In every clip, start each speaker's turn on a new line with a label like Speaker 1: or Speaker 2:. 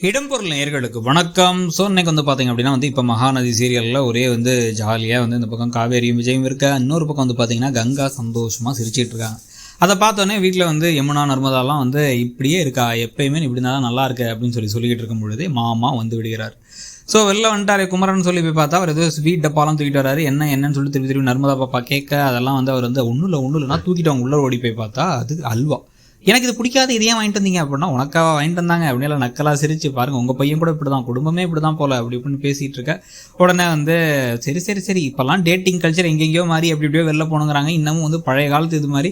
Speaker 1: இடம்பொருள் நேயர்களுக்கு வணக்கம். ஸோ இன்னைக்கு பார்த்தீங்க அப்படின்னா இப்போ மகாநதி சீரியலில் ஒரே ஜாலியாக இந்த பக்கம் காவேரியும் விஜயும் இருக்க, இன்னொரு பக்கம் பார்த்தீங்கன்னா கங்கா சந்தோஷமாக சிரிச்சிட்டு இருக்காங்க. அதை பார்த்தோன்னே வீட்டில் யமுனா நர்மதாலாம் இப்படியே இருக்கா, எப்பயுமே இப்படி இருந்தால் நல்லா இருக்கு அப்படின்னு சொல்லிக்கிட்டு இருக்கும் பொழுதே மாமா விடுகிறார். ஸோ வெளில வந்துட்டார் குமரன் சொல்லி போய் பார்த்தா அவர் ஏதோ ஸ்வீட் டப்பாலாம் தூக்கிட்டு வராரு. என்னன்னு சொல்லி திருப்பி நர்மதா பாப்பா கேட்க, அதெல்லாம் அவர் ஒன்றும் இல்லைன்னா தூக்கிட்டு அவங்க உள்ள ஓடி போய் பார்த்தா அது அல்வா. எனக்கு இது பிடிக்காது, இது ஏன் வாங்கிட்டு வந்தீங்க அப்படின்னா, உனக்காக வாங்கிட்டு வந்தாங்க அப்படின்னு நக்கலாக சிரிச்சு பாருங்கள், உங்கள் பையன் கூட இப்படி தான், குடும்பமே இப்படி தான் போல அப்படி இப்படின்னு பேசிகிட்டு இருக்க. உடனே சரி இப்போல்லாம் டேட்டிங் கல்ச்சர் எங்கெங்கேயோ மாதிரி அப்படி இப்படியோ வெளில போனுங்கிறாங்க. இன்னமும் பழைய காலத்து இது மாதிரி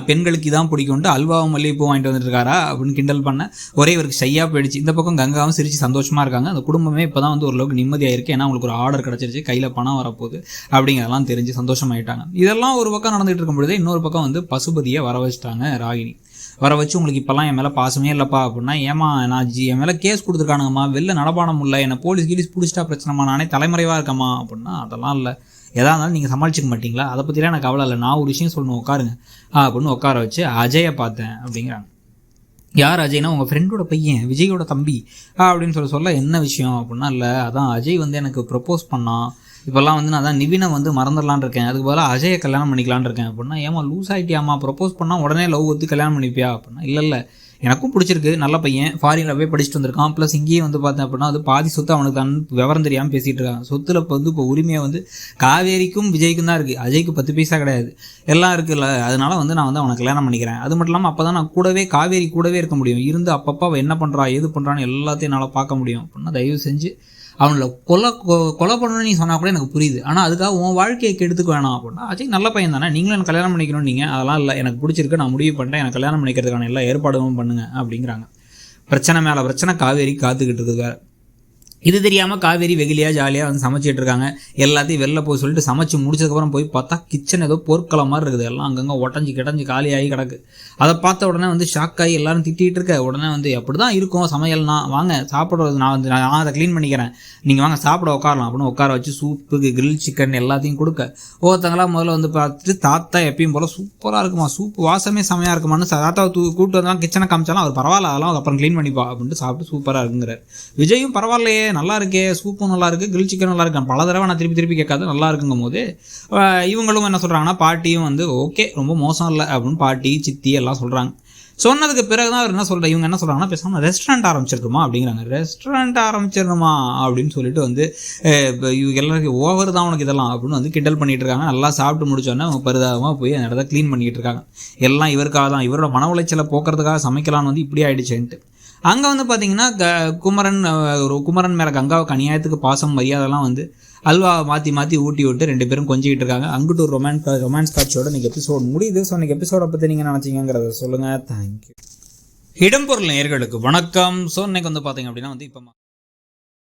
Speaker 1: பெண்களுக்கு இதான் பிடிக்கும்ட்டு அல்வாவும் மல்லிகைப்பூ வாங்கிட்டு வந்துருக்காரா அப்படின்னு கிண்டல் பண்ண ஒரே இவருக்கு ஷையாக போயிடுச்சு. இந்த பக்கம் கங்காவும் சிரிச்சு சந்தோஷமாக இருக்காங்க. அந்த குடும்பமே இப்போ தான் ஓரளவுக்கு நிம்மதியாக இருக்குது. ஏன்னா உங்களுக்கு ஒரு ஆர்டர் கிடச்சிருச்சு, கையில் பணம் வரப்போகுது அப்படிங்கிறதெல்லாம் தெரிஞ்சு சந்தோஷமாயிட்டாங்க. இதெல்லாம் ஒரு பக்கம் நடந்துகிட்டு இருக்கும் பொழுது இன்னொரு பக்கம் பசுபதியை வர வச்சுட்டாங்க. ராகினி வர வச்சு, உங்களுக்கு இப்போல்லாம் என் மேலே பாசமே இல்லைப்பா அப்படின்னா, ஏமா நான் என் மேலே கேஸ் கொடுத்துருக்கானுங்கம்மா, வெளில நடபானம் இல்லை, என்னை போலீஸ் பிடிச்சிட்டா பிரச்சனைமா, நானே தலைமறைவாக இருக்கம்மா அப்படின்னா, அதெல்லாம் இல்லை, எதா இருந்தாலும் நீங்கள் சமாளிச்சிக்க மாட்டீங்களா, அதை பற்றிலாம் எனக்கு கவலை இல்லை, நான் ஒரு விஷயம் சொல்லணும் உட்காருங்க அப்படின்னு உட்கார வச்சு அஜயை பார்த்தேன் அப்படிங்கிறாங்க. யார் அஜய்னா, உங்கள் ஃப்ரெண்டோட பையன், விஜயோட தம்பி அப்படின்னு சொல்ல என்ன விஷயம் அப்படின்னா, இல்லை அதான் அஜய் எனக்கு ப்ரப்போஸ் பண்ணான், இப்போல்லாம் நான் தான் நிவினை மறந்துடலான் இருக்கேன், அதுக்கு பதிலாக அஜயை கல்யாணம் பண்ணிக்கலான் இருக்கேன் அப்படின்னா, ஏமா லூஸ் ஆகிட்டியாமா, ப்ரப்போஸ் பண்ணால் உடனே லவ் ஒத்து கல்யாணம் பண்ணிப்பியா அப்படின்னா, இல்லை எனக்கும் பிடிச்சிருக்கு, நல்ல பையன், ஃபாரினில் போய் படிச்சுட்டு வந்திருக்கான், ப்ளஸ் இங்கேயே பார்த்தேன் அப்படின்னா அது பாதி சொத்து அவனுக்கு தான் விவரம் தெரியாமல் பேசிகிட்டு இருக்காங்க. சொத்தில் இப்போ உரிமையை காவேரிக்கும் விஜய்க்கும் தான் இருக்குது, அஜய்க்கு 10 பைசா கிடையாது, எல்லாம் இருக்குல்ல, அதனால நான் அவனை கல்யாணம் பண்ணிக்கிறேன். அது மட்டும் இல்லாமல் அப்போ தான் நான் காவேரி கூடவே இருக்க முடியும், இருந்து அப்பப்போ அவள் என்ன பண்ணுறா ஏது பண்ணுறான்னு எல்லாத்தையும் என்னால் பார்க்க முடியும் அப்படின்னா, தயவு செஞ்சு அவனை கொலை பண்ணணும்னு நீ சொன்னால் கூட எனக்கு புரியுது, ஆனால் அதுக்காக உன் வாழ்க்கையை கெடுத்துக்க வேணாம் அப்படின்னா, அஜய் நல்ல பையன் தானே, நீங்களும் எனக்கு கல்யாணம் பண்ணிக்கணும், நீங்கள் அதெல்லாம் இல்லை, எனக்கு பிடிச்சிருக்கு, நான் முடிவு பண்ணிட்டேன், எனக்கு கல்யாணம் பண்ணிக்கிறதுக்கான எல்லா ஏற்பாடும் பண்ணுங்க அப்படிங்கிறாங்க. பிரச்சனை மேலே பிரச்சனை, காவேரி காத்துக்கிட்டு இருக்காரு. இது தெரியாமல் காவேரி வெகுலியாக ஜாலியாக சமைச்சிட்டு இருக்காங்க. எல்லாத்தையும் வெளில போய் சொல்லிட்டு சமைச்சு முடிச்சதுக்கப்புறம் போய் பார்த்தா கிச்சன் ஏதோ போர்க்களம் மாதிரி இருக்குது, எல்லாம் அங்கங்கே ஒட்டஞ்சி கிடஞ்சி காலியாகி கிடக்கு. அதை பார்த்த உடனே ஷாக் ஆகி எல்லாரும் திட்டிகிட்டு இருக்க. உடனே எப்படி தான் இருக்கும் சமையல்னா, வாங்க சாப்பிட்றது, நான் அதை க்ளீன் பண்ணிக்கிறேன், நீங்கள் வாங்க சாப்பிட உட்காரலாம் அப்படின்னு உட்கார வச்சு சூப்புக்கு கிரில் சிக்கன் எல்லாத்தையும் கொடுக்க, ஒவ்வொருத்தங்களாம் முதல்ல பார்த்துட்டு, தாத்தா எப்பயும் போல் சூப்பராக இருக்குமா, சூப்பு வாசமே செமையாக இருக்குமான்னு தாத்தாவை கூப்பிட்டு வந்தாலும் கிச்சனை காமிச்சாலும் அவர் பரவாயில்ல, அதெல்லாம் அப்புறம் க்ளீன் பண்ணிப்பா அப்படின்ட்டு சாப்பிட்டு சூப்பராக இருக்குங்கிறார். விஜயும் பரவாயில்லையே, நல்லா இருக்கே, சூப்பும் நல்லா இருக்குது, கிரில் சிக்கன் நல்லா இருக்கு, பல தடவை நான் திருப்பி கேட்காது நல்லா இருக்குங்கும் போது இவங்களும் என்ன சொல்கிறாங்கன்னா, பாட்டியும் ஓகே ரொம்ப மோசம் இல்லை அப்படின்னு பாட்டி சித்தி எல்லாம் சொல்கிறாங்க. சொன்னதுக்கு பிறகு தான் அவர் என்ன சொல்கிறார், இவங்க என்ன சொல்கிறாங்கன்னா, பேசாமல் ரெஸ்டாரண்ட் ஆரம்பிச்சிருக்குமா அப்படிங்கிறாங்க. ரெஸ்டாரண்ட் ஆரம்பிச்சிடணுமா அப்படின்னு சொல்லிட்டு இவங்க எல்லாருக்கும் ஓவர் தான் உனக்கு இதெல்லாம் அப்படின்னு கிண்டல் பண்ணிட்டு இருக்காங்க. நல்லா சாப்பிட்டு முடிச்சோன்னே அவங்க பரிதாபமாக போய் அந்த இடத்த க்ளீன் பண்ணிட்டு இருக்காங்க. எல்லாம் இவருக்காக தான், இவரோட மன உளைச்சலை போக்குறதுக்காக சமைக்கலான்னு இப்படி ஆயிடுச்சுன்ட்டு. அங்கே பார்த்தீங்கன்னா குமரன் மேலே கங்காவுக்கு அநியாயத்துக்கு பாசம் மரியாதைலாம் அல்வா மாற்றி ஊட்டி விட்டு 2 பேரும் கொஞ்சிக்கிட்டு இருக்காங்க. அங்கிட்டு ஒரு ரொமான்ஸ் காட்சியோட இன்றைக்கி எபிசோட் முடியுது. ஸோ இன்றைக்கி எபிசோடை பற்றி நீங்கள் நினச்சிங்கிறத சொல்லுங்கள். தேங்க்யூ. இடம்பொருள் நேயர்களுக்கு வணக்கம். ஸோ இன்னைக்கு பார்த்தீங்க அப்படின்னா இப்போ